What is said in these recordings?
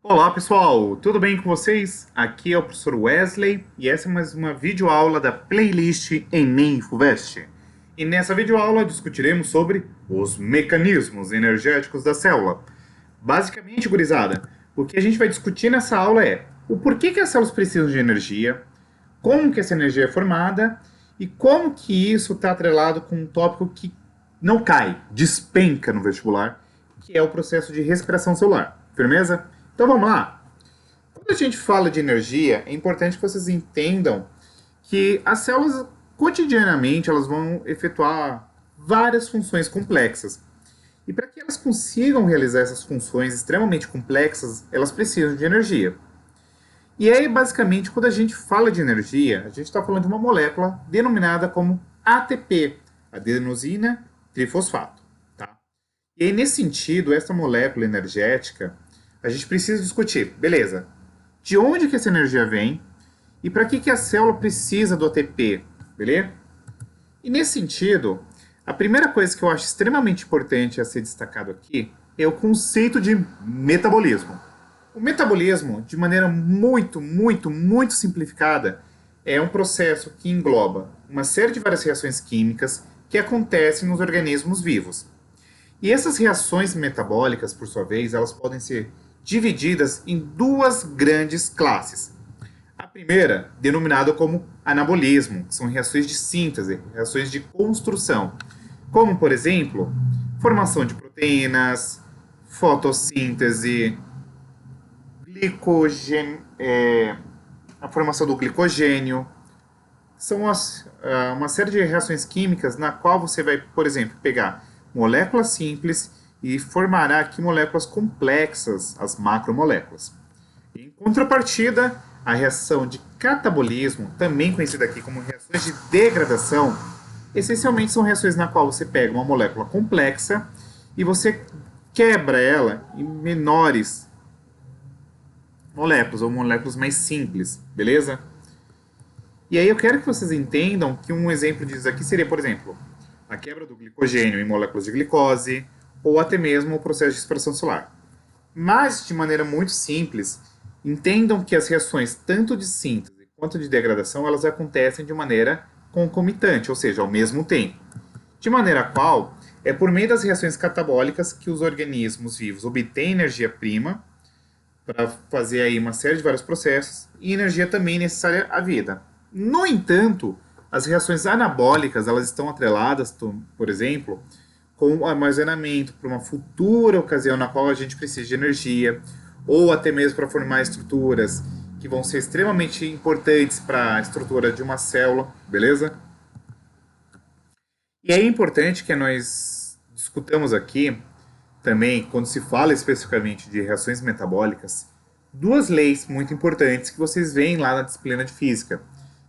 Olá pessoal, tudo bem com vocês? Aqui é o professor Wesley e essa é mais uma videoaula da playlist Enem Infovest. E nessa videoaula discutiremos sobre os mecanismos energéticos da célula. Basicamente, gurizada, o que a gente vai discutir nessa aula é o porquê que as células precisam de energia, como que essa energia é formada e como que isso está atrelado com um tópico que não cai, despenca no vestibular, que é o processo de respiração celular. Firmeza? Então vamos lá. Quando a gente fala de energia, é importante que vocês entendam que as células cotidianamente elas vão efetuar várias funções complexas. E para que elas consigam realizar essas funções extremamente complexas, elas precisam de energia. E aí, basicamente, quando a gente fala de energia, a gente está falando de uma molécula denominada como ATP, adenosina trifosfato. Tá? E aí, nesse sentido, essa molécula energética, a gente precisa discutir, beleza, de onde que essa energia vem e para que a célula precisa do ATP, beleza? E nesse sentido, a primeira coisa que eu acho extremamente importante a ser destacado aqui é o conceito de metabolismo. O metabolismo, de maneira muito simplificada, é um processo que engloba uma série de várias reações químicas que acontecem nos organismos vivos. E essas reações metabólicas, por sua vez, elas podem ser divididas em duas grandes classes. A primeira, denominada como anabolismo, que são reações de síntese, reações de construção, como, por exemplo, formação de proteínas, fotossíntese, a formação do glicogênio. São uma série de reações químicas na qual você vai, por exemplo, pegar moléculas simples e formará aqui moléculas complexas, as macromoléculas. Em contrapartida, a reação de catabolismo, também conhecida aqui como reações de degradação, essencialmente são reações na qual você pega uma molécula complexa e você quebra ela em menores moléculas ou moléculas mais simples, beleza? E aí eu quero que vocês entendam que um exemplo disso aqui seria, por exemplo, a quebra do glicogênio em moléculas de glicose ou até mesmo o processo de expressão celular. Mas, de maneira muito simples, entendam que as reações tanto de síntese quanto de degradação elas acontecem de maneira concomitante, ou seja, ao mesmo tempo. De maneira qual é por meio das reações catabólicas que os organismos vivos obtêm energia-prima para fazer aí uma série de vários processos e energia também necessária à vida. No entanto, as reações anabólicas elas estão atreladas, por exemplo, com o armazenamento para uma futura ocasião na qual a gente precisa de energia, ou até mesmo para formar estruturas que vão ser extremamente importantes para a estrutura de uma célula, beleza? E é importante que nós discutamos aqui também, quando se fala especificamente de reações metabólicas, duas leis muito importantes que vocês veem lá na disciplina de física,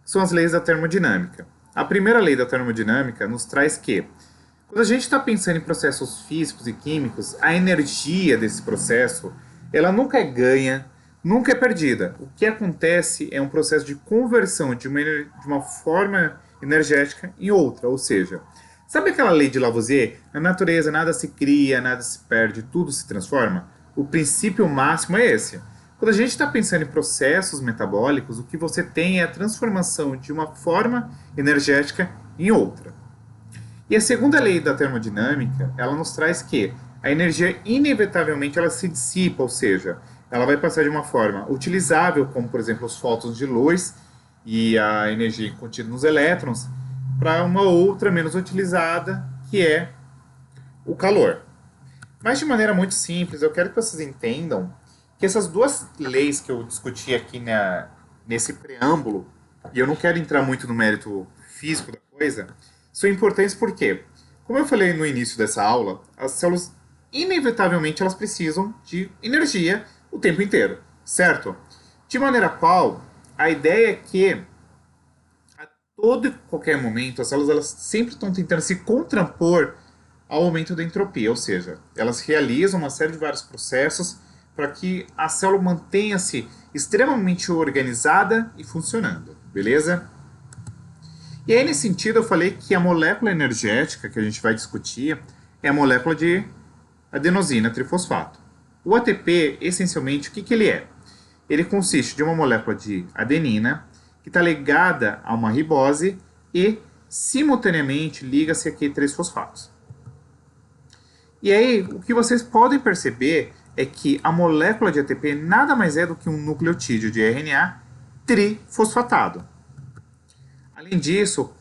que são as leis da termodinâmica. A primeira lei da termodinâmica nos traz que, quando a gente está pensando em processos físicos e químicos, a energia desse processo, ela nunca é ganha, nunca é perdida. O que acontece é um processo de conversão de uma forma energética em outra, ou seja, sabe aquela lei de Lavoisier? Na natureza nada se cria, nada se perde, tudo se transforma? O princípio máximo é esse. Quando a gente está pensando em processos metabólicos, o que você tem é a transformação de uma forma energética em outra. E a segunda lei da termodinâmica, ela nos traz que a energia inevitavelmente ela se dissipa, ou seja, ela vai passar de uma forma utilizável, como por exemplo os fótons de luz e a energia contida nos elétrons, para uma outra menos utilizada, que é o calor. Mas de maneira muito simples, eu quero que vocês entendam que essas duas leis que eu discuti aqui nesse preâmbulo, e eu não quero entrar muito no mérito físico da coisa, são importantes porque, como eu falei no início dessa aula, as células inevitavelmente elas precisam de energia o tempo inteiro, certo? De maneira qual a ideia é que a todo e qualquer momento as células elas sempre estão tentando se contrapor ao aumento da entropia, ou seja, elas realizam uma série de vários processos para que a célula mantenha-se extremamente organizada e funcionando, beleza? E aí, nesse sentido, eu falei que a molécula energética que a gente vai discutir é a molécula de adenosina trifosfato. O ATP, essencialmente, o que ele é? Ele consiste de uma molécula de adenina que está ligada a uma ribose e, simultaneamente, liga-se aqui três fosfatos. E aí, o que vocês podem perceber é que a molécula de ATP nada mais é do que um nucleotídeo de RNA trifosfatado. Além disso,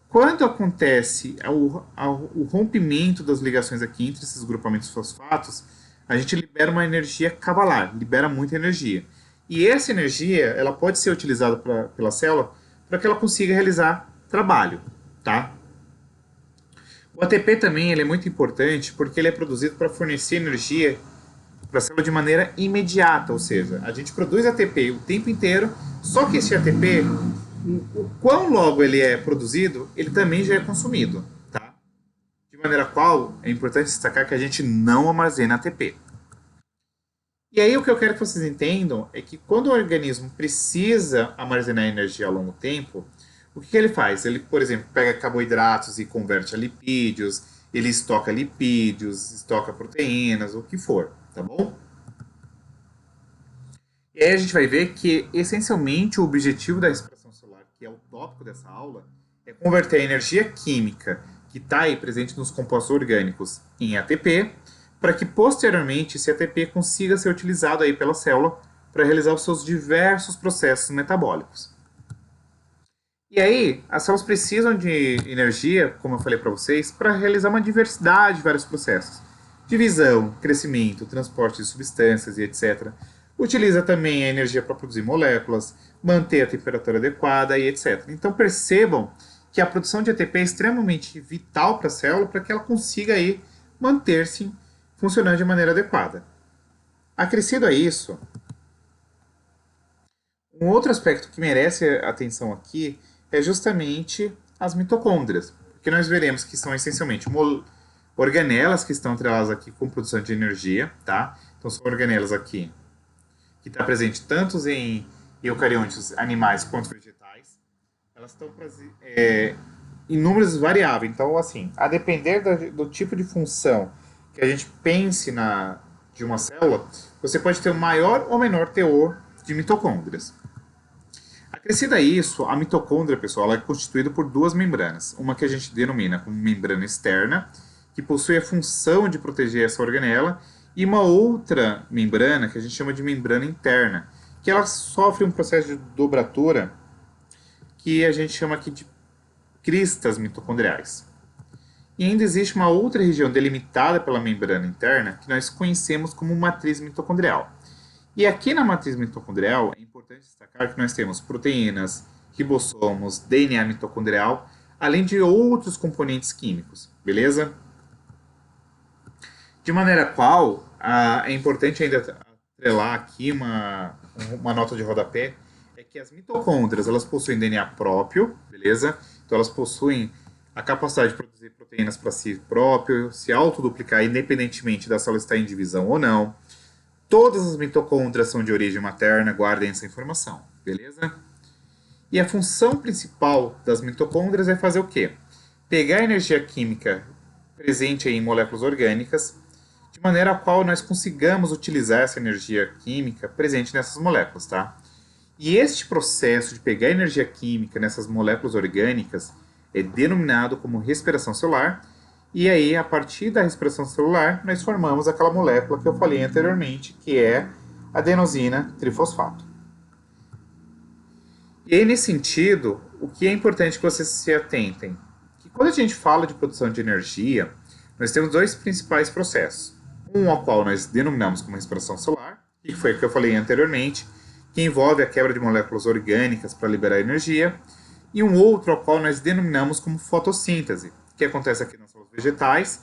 quando acontece o rompimento das ligações aqui entre esses grupamentos fosfatos, a gente libera uma energia cavalar, libera muita energia. E essa energia ela pode ser utilizada pela célula para que ela consiga realizar trabalho. Tá? O ATP também ele é muito importante porque ele é produzido para fornecer energia para a célula de maneira imediata, ou seja, a gente produz ATP o tempo inteiro, só que esse ATP, o quão logo ele é produzido, ele também já é consumido, tá? De maneira qual é importante destacar que a gente não armazena ATP. E aí o que eu quero que vocês entendam é que quando o organismo precisa armazenar energia ao longo do tempo, o que ele faz? Ele, por exemplo, pega carboidratos e converte a lipídios, ele estoca lipídios, estoca proteínas, o que for, tá bom? E aí a gente vai ver que, essencialmente, o objetivo da respiração celular, que é o tópico dessa aula, é converter a energia química que está aí presente nos compostos orgânicos em ATP, para que, posteriormente, esse ATP consiga ser utilizado aí pela célula para realizar os seus diversos processos metabólicos. E aí, as células precisam de energia, como eu falei para vocês, para realizar uma diversidade de vários processos. Divisão, crescimento, transporte de substâncias e etc. Utiliza também a energia para produzir moléculas, manter a temperatura adequada e etc. Então percebam que a produção de ATP é extremamente vital para a célula para que ela consiga aí manter-se funcionando de maneira adequada. Acrescido a isso, um outro aspecto que merece atenção aqui é justamente as mitocôndrias, porque nós veremos que são essencialmente organelas que estão atreladas aqui com produção de energia, tá? Então são organelas aqui que está presente tanto em eucariontes animais quanto vegetais. Elas estão em números variáveis. Então, assim, a depender do tipo de função que a gente pense de uma célula, você pode ter um maior ou menor teor de mitocôndrias. Acrescida a isso, a mitocôndria, pessoal, ela é constituída por duas membranas. Uma que a gente denomina como membrana externa, que possui a função de proteger essa organela, e uma outra membrana, que a gente chama de membrana interna, que ela sofre um processo de dobratura, que a gente chama aqui de cristas mitocondriais. E ainda existe uma outra região delimitada pela membrana interna, que nós conhecemos como matriz mitocondrial. E aqui na matriz mitocondrial, é importante destacar que nós temos proteínas, ribossomos, DNA mitocondrial, além de outros componentes químicos, beleza? De maneira qual, é importante ainda atrelar aqui uma nota de rodapé, é que as mitocôndrias, elas possuem DNA próprio, beleza? Então elas possuem a capacidade de produzir proteínas para si próprio, se autoduplicar independentemente da célula estar em divisão ou não. Todas as mitocôndrias são de origem materna, guardem essa informação, beleza? E a função principal das mitocôndrias é fazer o quê? Pegar a energia química presente em moléculas orgânicas, de maneira a qual nós consigamos utilizar essa energia química presente nessas moléculas, tá? E este processo de pegar energia química nessas moléculas orgânicas é denominado como respiração celular, e aí, a partir da respiração celular, nós formamos aquela molécula que eu falei anteriormente, que é adenosina trifosfato. E aí, nesse sentido, o que é importante que vocês se atentem? Que quando a gente fala de produção de energia, nós temos dois principais processos. Um ao qual nós denominamos como respiração celular, que foi o que eu falei anteriormente, que envolve a quebra de moléculas orgânicas para liberar energia, e um outro ao qual nós denominamos como fotossíntese, que acontece aqui nas células vegetais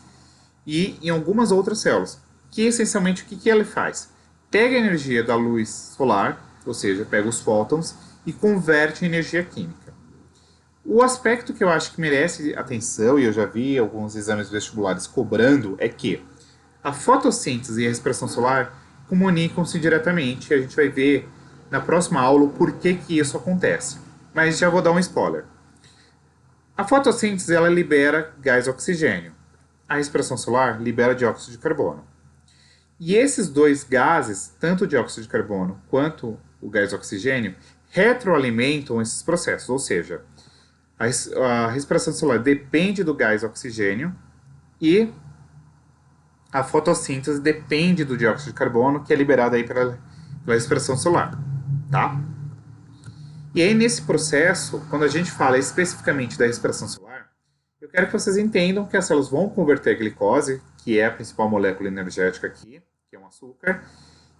e em algumas outras células, que essencialmente o que ele faz? Pega a energia da luz solar, ou seja, pega os fótons e converte em energia química. O aspecto que eu acho que merece atenção, e eu já vi alguns exames vestibulares cobrando, é que a fotossíntese e a respiração solar comunicam-se diretamente, e a gente vai ver na próxima aula o porquê que isso acontece. Mas já vou dar um spoiler. A fotossíntese ela libera gás oxigênio. A respiração solar libera dióxido de carbono. E esses dois gases, tanto o dióxido de carbono quanto o gás oxigênio, retroalimentam esses processos, ou seja, a respiração celular depende do gás oxigênio e a fotossíntese depende do dióxido de carbono que é liberado aí pela respiração celular, tá? E aí nesse processo, quando a gente fala especificamente da respiração celular, eu quero que vocês entendam que as células vão converter a glicose, que é a principal molécula energética aqui, que é um açúcar,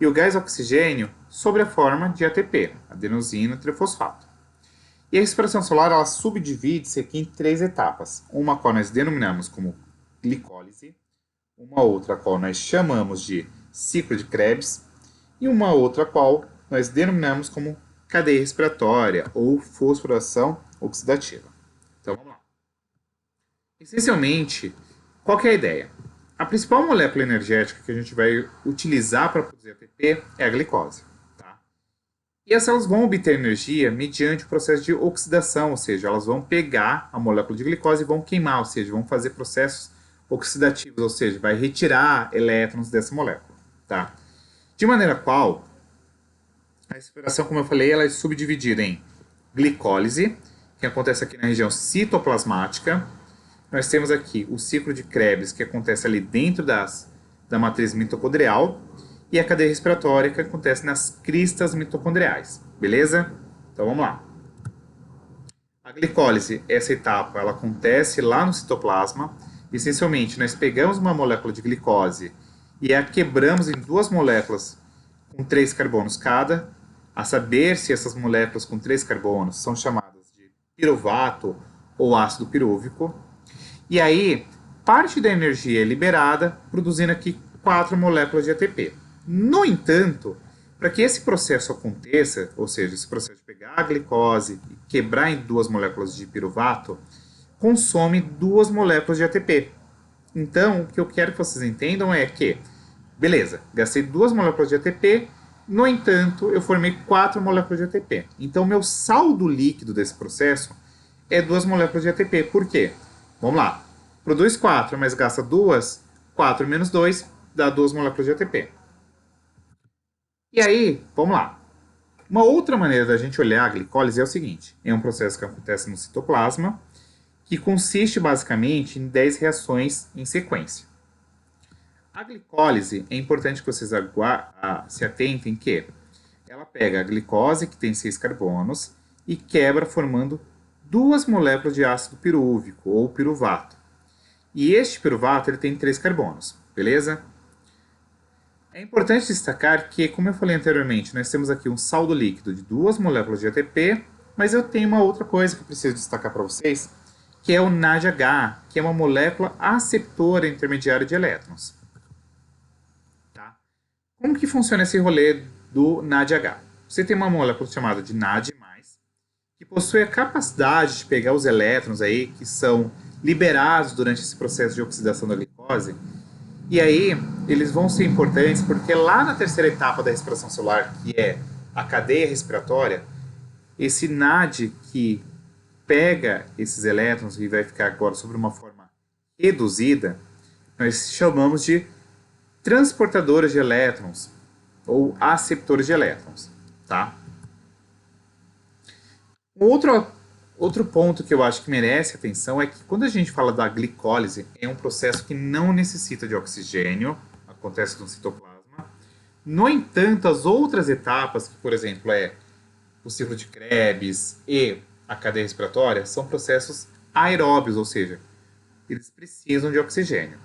e o gás oxigênio sob a forma de ATP, adenosina trifosfato. E a respiração celular ela subdivide-se aqui em 3 etapas. Uma qual nós denominamos como glicólise, uma outra qual nós chamamos de ciclo de Krebs e uma outra qual nós denominamos como cadeia respiratória ou fosforilação oxidativa. Então vamos lá. Essencialmente, qual que é a ideia? A principal molécula energética que a gente vai utilizar para produzir ATP é a glicose. Tá? E as células vão obter energia mediante o processo de oxidação, ou seja, elas vão pegar a molécula de glicose e vão queimar, ou seja, vão fazer processos oxidativos, ou seja, vai retirar elétrons dessa molécula. Tá? De maneira qual, a respiração, como eu falei, ela é subdividida em glicólise, que acontece aqui na região citoplasmática. Nós temos aqui o ciclo de Krebs, que acontece ali dentro da matriz mitocondrial, e a cadeia respiratória, que acontece nas cristas mitocondriais. Beleza? Então vamos lá. A glicólise, essa etapa, ela acontece lá no citoplasma. Essencialmente, nós pegamos uma molécula de glicose e a quebramos em 2 moléculas com 3 carbonos cada, a saber se essas moléculas com 3 carbonos são chamadas de piruvato ou ácido pirúvico. E aí, parte da energia é liberada, produzindo aqui 4 moléculas de ATP. No entanto, para que esse processo aconteça, ou seja, esse processo de pegar a glicose e quebrar em 2 moléculas de piruvato, consome 2 moléculas de ATP. Então, o que eu quero que vocês entendam é que, beleza, gastei 2 moléculas de ATP, no entanto, eu formei 4 moléculas de ATP. Então, meu saldo líquido desse processo é 2 moléculas de ATP. Por quê? Vamos lá. Produz 4, mas gasta 2. 4 menos 2 dá 2 moléculas de ATP. E aí, vamos lá. Uma outra maneira da gente olhar a glicólise é o seguinte. É um processo que acontece no citoplasma, que consiste basicamente em 10 reações em sequência. A glicólise, é importante que vocês se atentem que ela pega a glicose, que tem 6 carbonos, e quebra formando 2 moléculas de ácido pirúvico ou piruvato. E este piruvato ele tem 3 carbonos, beleza? É importante destacar que, como eu falei anteriormente, nós temos aqui um saldo líquido de 2 moléculas de ATP, mas eu tenho uma outra coisa que eu preciso destacar para vocês, que é o NADH, que é uma molécula aceptora intermediária de elétrons. Tá? Como que funciona esse rolê do NADH? Você tem uma molécula chamada de NAD+, que possui a capacidade de pegar os elétrons aí que são liberados durante esse processo de oxidação da glicose, e aí eles vão ser importantes porque lá na terceira etapa da respiração celular, que é a cadeia respiratória, esse NAD que pega esses elétrons e vai ficar agora sobre uma forma reduzida, nós chamamos de transportadores de elétrons ou aceptores de elétrons, tá? Outro ponto que eu acho que merece atenção é que quando a gente fala da glicólise, é um processo que não necessita de oxigênio, acontece no citoplasma. No entanto, as outras etapas, que por exemplo é o ciclo de Krebs e a cadeia respiratória, são processos aeróbios, ou seja, eles precisam de oxigênio.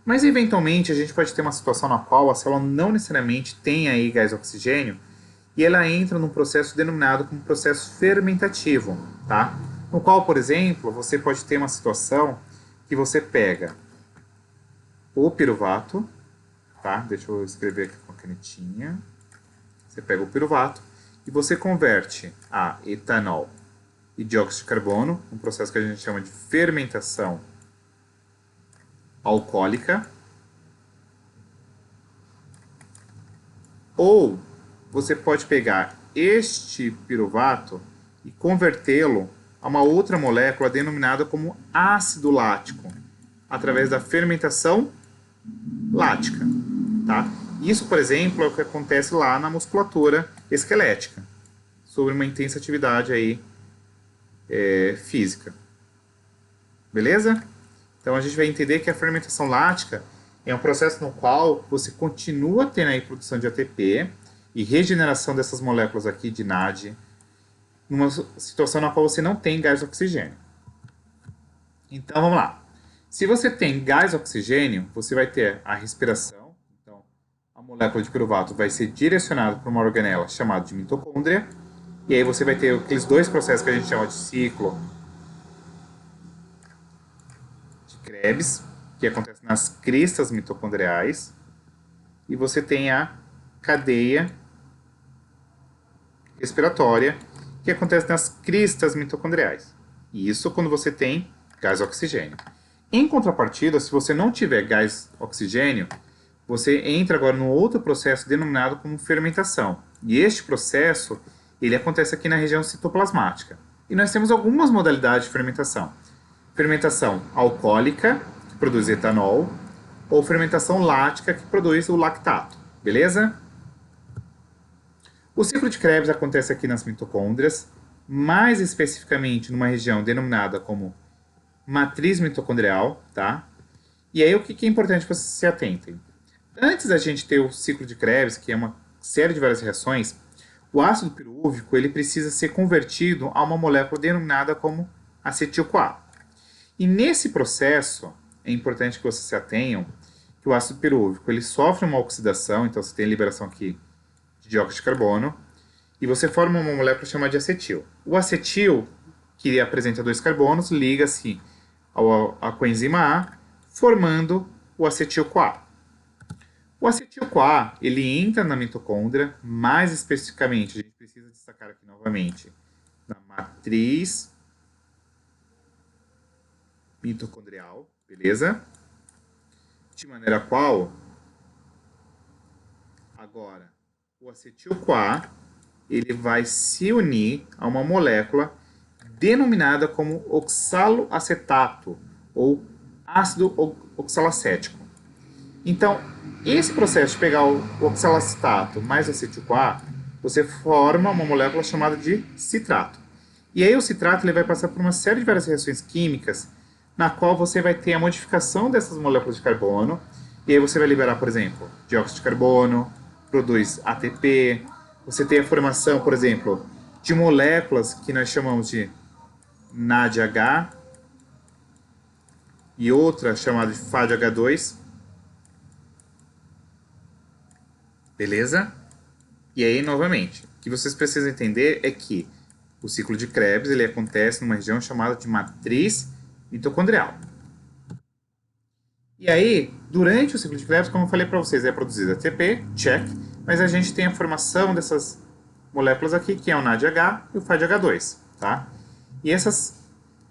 Mas eventualmente a gente pode ter uma situação na qual a célula não necessariamente tem aí gás oxigênio, e ela entra num processo denominado como processo fermentativo, tá? No qual, por exemplo, você pode ter uma situação que você pega o piruvato, tá? Deixa eu escrever aqui com a canetinha. Você pega o piruvato e você converte a etanol e dióxido de carbono, um processo que a gente chama de fermentação alcoólica, ou você pode pegar este piruvato e convertê-lo a uma outra molécula denominada como ácido lático, através da fermentação lática. tá? Isso, por exemplo, é o que acontece lá na musculatura esquelética, sobre uma intensa atividade aí, física. Beleza? Então a gente vai entender que a fermentação lática é um processo no qual você continua tendo aí produção de ATP e regeneração dessas moléculas aqui de NAD, numa situação na qual você não tem gás oxigênio. Então vamos lá. Se você tem gás oxigênio, você vai ter a respiração. Então a molécula de piruvato vai ser direcionada para uma organela chamada de mitocôndria. E aí você vai ter aqueles dois processos que a gente chama de ciclo de Krebs, que acontece nas cristas mitocondriais. E você tem a cadeia respiratória, que acontece nas cristas mitocondriais. E isso quando você tem gás oxigênio. Em contrapartida, se você não tiver gás oxigênio, você entra agora no outro processo denominado como fermentação. E este processo, ele acontece aqui na região citoplasmática. E nós temos algumas modalidades de fermentação. Fermentação alcoólica, que produz etanol, ou fermentação lática, que produz o lactato. Beleza? O ciclo de Krebs acontece aqui nas mitocôndrias, mais especificamente numa região denominada como matriz mitocondrial, tá? E aí o que é importante que vocês se atentem? Antes da gente ter o ciclo de Krebs, que é uma série de várias reações, o ácido pirúvico ele precisa ser convertido a uma molécula denominada como acetil-CoA. E nesse processo, é importante que vocês se atenham que o ácido pirúvico ele sofre uma oxidação, então você tem a liberação aqui de dióxido de carbono, e você forma uma molécula chamada de acetil. O acetil, que apresenta dois carbonos, liga-se à coenzima A, formando o acetil-CoA. O acetil-CoA, ele entra na mitocôndria, mais especificamente, a gente precisa destacar aqui novamente, na matriz mitocondrial, beleza? De maneira qual, agora, o acetil-CoA, ele vai se unir a uma molécula denominada como oxaloacetato, ou ácido oxalacético. Então, esse processo de pegar o oxalacetato mais o acetil-CoA, você forma uma molécula chamada de citrato. E aí o citrato ele vai passar por uma série de várias reações químicas, na qual você vai ter a modificação dessas moléculas de carbono, e aí você vai liberar, por exemplo, dióxido de carbono, produz ATP, você tem a formação, por exemplo, de moléculas que nós chamamos de NADH e outra chamada de FADH2. Beleza? E aí, novamente, o que vocês precisam entender é que o ciclo de Krebs ele acontece numa região chamada de matriz mitocondrial. E aí, durante o ciclo de Krebs, como eu falei para vocês, é produzido ATP, check, mas a gente tem a formação dessas moléculas aqui, que é o NADH e o FADH2, tá? E essas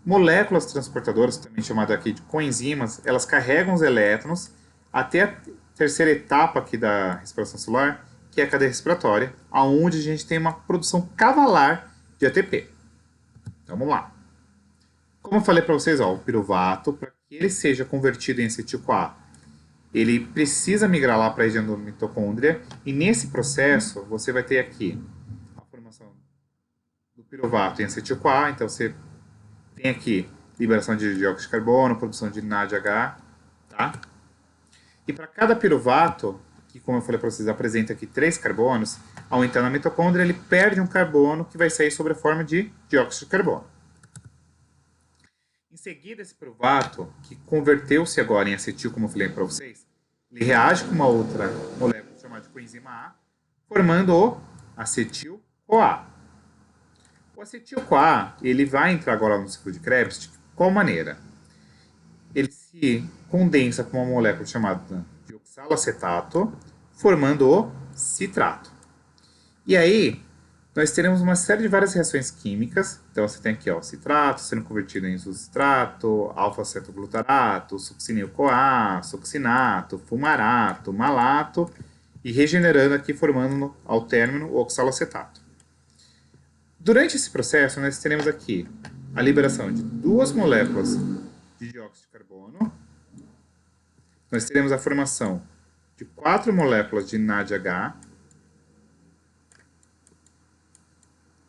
moléculas transportadoras, também chamadas aqui de coenzimas, elas carregam os elétrons até a terceira etapa aqui da respiração celular, que é a cadeia respiratória, aonde a gente tem uma produção cavalar de ATP. Então vamos lá. Como eu falei para vocês, ó, o piruvato, para que ele seja convertido em acetil-CoA, ele precisa migrar lá para a região da mitocôndria, e nesse processo você vai ter aqui a formação do piruvato em acetil-CoA, então você tem aqui liberação de dióxido de carbono, produção de NADH, tá? E para cada piruvato, que como eu falei para vocês, apresenta aqui 3 carbonos, ao entrar na mitocôndria ele perde um carbono que vai sair sob a forma de dióxido de carbono. Em seguida, esse piruvato, que converteu-se agora em acetil, como eu falei para vocês, ele reage com uma outra molécula chamada de coenzima A, formando o acetil-CoA. O acetil-CoA, ele vai entrar agora no ciclo de Krebs de qual maneira? Ele se condensa com uma molécula chamada de oxaloacetato, formando o citrato. E aí, nós teremos uma série de várias reações químicas. Então, você tem aqui ó, o citrato sendo convertido em isocitrato, alfa-cetoglutarato, succinil-CoA, succinato, fumarato, malato, e regenerando aqui, formando ao término o oxaloacetato. Durante esse processo, nós teremos aqui a liberação de 2 moléculas de dióxido de carbono. Nós teremos a formação de 4 moléculas de NADH,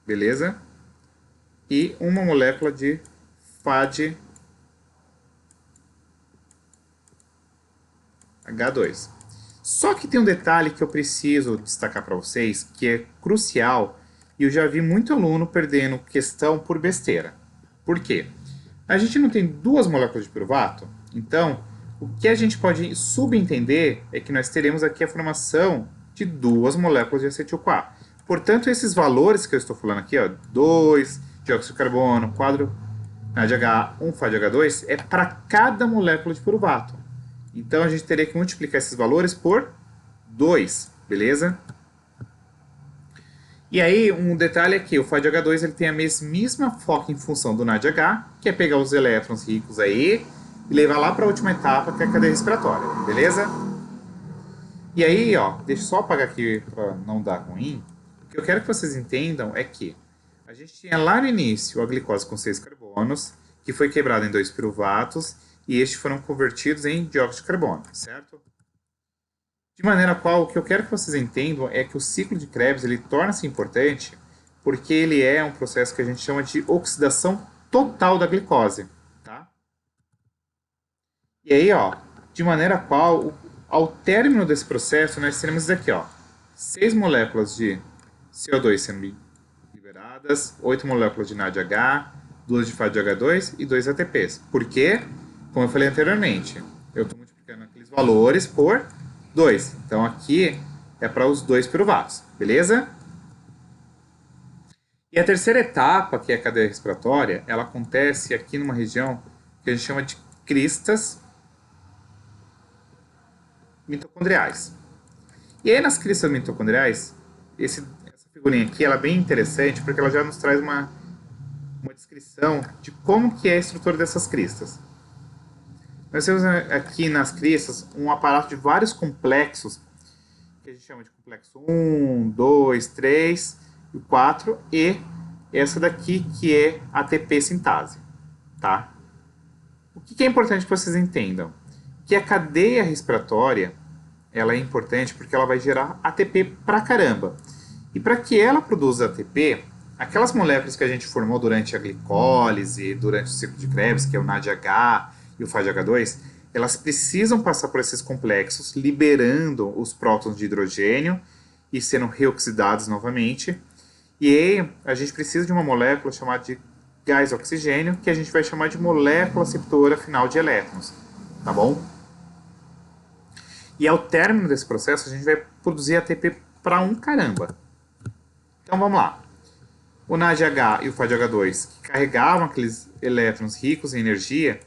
beleza? E uma molécula de FADH2. Só que tem um detalhe que eu preciso destacar para vocês, que é crucial, e eu já vi muito aluno perdendo questão por besteira. Por quê? A gente não tem duas moléculas de piruvato, então o que a gente pode subentender é que nós teremos aqui a formação de duas moléculas de acetil-CoA. Portanto, esses valores que eu estou falando aqui, ó, 2 dióxido de carbono, 4 NADH, 1 FADH2, é para cada molécula de piruvato. Então, a gente teria que multiplicar esses valores por 2, beleza? E aí, um detalhe é que o FADH2 ele tem a mesmíssima foca em função do NADH, que é pegar os elétrons ricos aí e levar lá para a última etapa, que é a cadeia respiratória, beleza? E aí, ó, deixa eu só apagar aqui para não dar ruim. O que eu quero que vocês entendam é que a gente tinha lá no início a glicose com 6 carbonos, que foi quebrada em 2 piruvatos, e estes foram convertidos em dióxido de carbono, certo? De maneira qual, o que eu quero que vocês entendam é que o ciclo de Krebs ele torna-se importante porque ele é um processo que a gente chama de oxidação total da glicose, tá? E aí, ó, de maneira qual, ao término desse processo, nós teremos isso aqui, ó, 6 moléculas de CO2 sendo liberadas, 8 moléculas de NADH, 2 de FADH2 e 2 ATPs. Por quê? Como eu falei anteriormente, eu estou multiplicando aqueles valores por 2. Então, aqui é para os 2 piruvatos, beleza? E a terceira etapa, que é a cadeia respiratória, ela acontece aqui numa região que a gente chama de cristas mitocondriais. E aí, nas cristas mitocondriais, essa figurinha aqui ela é bem interessante porque ela já nos traz uma descrição de como que é a estrutura dessas cristas. Nós temos aqui nas cristas um aparato de vários complexos, que a gente chama de complexo 1, 2, 3 e 4, e essa daqui que é ATP sintase. Tá? O que é importante que vocês entendam? Que a cadeia respiratória ela é importante porque ela vai gerar ATP pra caramba. E para que ela produza ATP, aquelas moléculas que a gente formou durante a glicólise, durante o ciclo de Krebs, que é o NADH e o FADH2, elas precisam passar por esses complexos, liberando os prótons de hidrogênio e sendo reoxidados novamente. E aí a gente precisa de uma molécula chamada de gás oxigênio, que a gente vai chamar de molécula aceptora final de elétrons, tá bom? E ao término desse processo, a gente vai produzir ATP para um caramba. Então vamos lá. O NADH e o FADH2, que carregavam aqueles elétrons ricos em energia,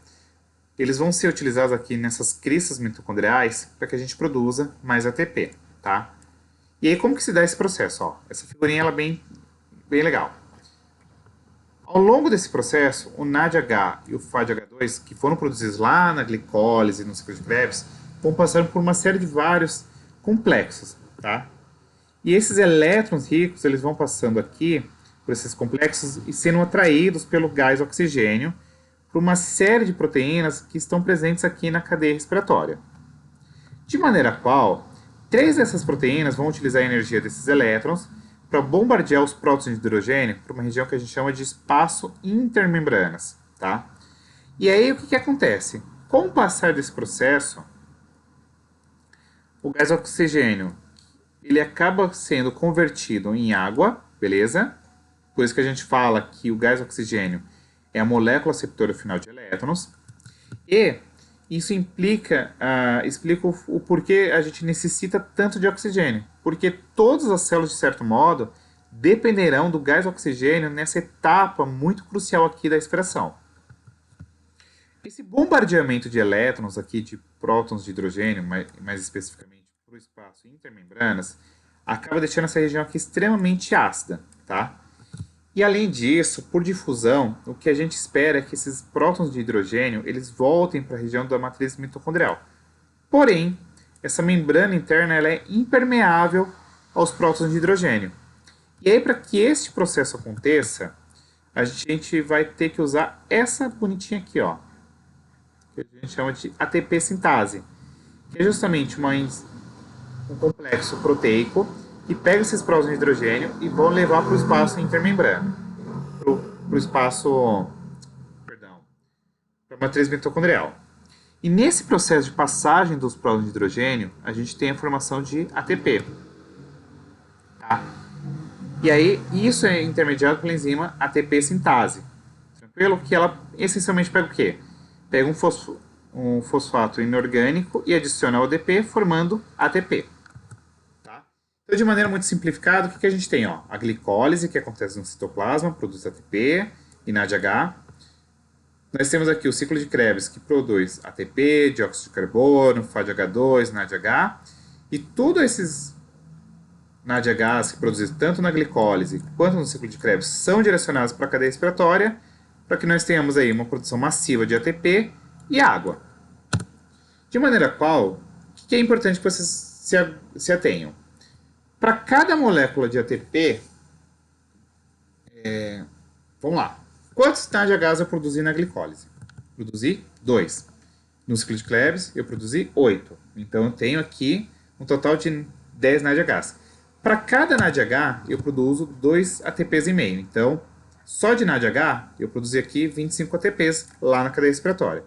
eles vão ser utilizados aqui nessas cristas mitocondriais para que a gente produza mais ATP, tá? E aí como que se dá esse processo? Ó, essa figurinha ela é bem legal. Ao longo desse processo, o NADH e o FADH2, que foram produzidos lá na glicólise, no ciclo de Krebs, vão passar por uma série de vários complexos, tá? E esses elétrons ricos, eles vão passando aqui por esses complexos e sendo atraídos pelo gás oxigênio por uma série de proteínas que estão presentes aqui na cadeia respiratória. De maneira qual, 3 dessas proteínas vão utilizar a energia desses elétrons para bombardear os prótons de hidrogênio para uma região que a gente chama de espaço intermembranas, tá? E aí o que acontece? Com o passar desse processo, o gás oxigênio ele acaba sendo convertido em água, beleza? Por isso que a gente fala que o gás oxigênio é a molécula aceptora final de elétrons. E isso explica o porquê a gente necessita tanto de oxigênio. Porque todas as células, de certo modo, dependerão do gás oxigênio nessa etapa muito crucial aqui da respiração. Esse bombardeamento de elétrons aqui, de prótons de hidrogênio, mais especificamente para o espaço intermembranas, acaba deixando essa região aqui extremamente ácida, tá? E além disso, por difusão, o que a gente espera é que esses prótons de hidrogênio eles voltem para a região da matriz mitocondrial. Porém, essa membrana interna ela é impermeável aos prótons de hidrogênio. E aí, para que este processo aconteça, a gente vai ter que usar essa bonitinha aqui, ó, que a gente chama de ATP sintase, que é justamente uma um complexo proteico e pega esses prótons de hidrogênio e vão levar para o espaço intermembrana, para o espaço, perdão, para a matriz mitocondrial. E nesse processo de passagem dos prótons de hidrogênio, a gente tem a formação de ATP. Tá? E aí, isso é intermediado pela enzima ATP sintase. Tranquilo? Que ela essencialmente pega o quê? Pega um fosfato inorgânico e adiciona ao ADP, formando ATP. Tá? Então, de maneira muito simplificada, o que a gente tem? Ó? A glicólise, que acontece no citoplasma, produz ATP e NADH. Nós temos aqui o ciclo de Krebs, que produz ATP, dióxido de carbono, FADH2, NADH. E todos esses NADHs que produzidos tanto na glicólise quanto no ciclo de Krebs são direcionados para a cadeia respiratória, para que nós tenhamos aí uma produção massiva de ATP e água. De maneira qual, o que é importante que vocês se atenham? Para cada molécula de ATP, vamos lá, quantos NADHs eu produzi na glicólise? Produzi 2. No ciclo de Krebs, eu produzi 8. Então, eu tenho aqui um total de 10 NADHs. Para cada NADH, eu produzo 2 ATPs e meio. Então, só de NADH, eu produzi aqui 25 ATPs lá na cadeia respiratória.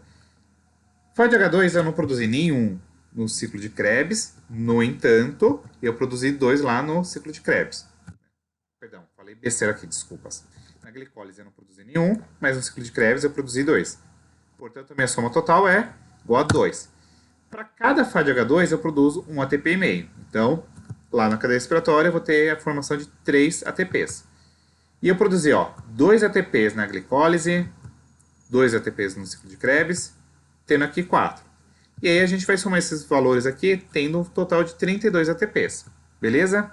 FADH2 eu não produzi nenhum no ciclo de Krebs, no entanto, eu produzi 2 lá no ciclo de Krebs. Perdão, falei besteira aqui, desculpas. Na glicólise eu não produzi nenhum, mas no ciclo de Krebs eu produzi 2. Portanto, a minha soma total é igual a 2. Para cada FADH2 eu produzo 1 ATP e meio. Então, lá na cadeia respiratória eu vou ter a formação de 3 ATPs. E eu produzi 2 ATPs na glicólise, 2 ATPs no ciclo de Krebs, tendo aqui 4. E aí a gente vai somar esses valores aqui, tendo um total de 32 ATPs. Beleza?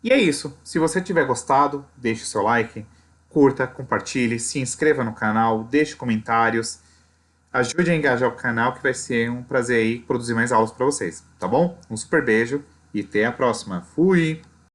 E é isso. Se você tiver gostado, deixe o seu like, curta, compartilhe, se inscreva no canal, deixe comentários. Ajude a engajar o canal, que vai ser um prazer aí produzir mais aulas para vocês, tá bom? Um super beijo e até a próxima. Fui!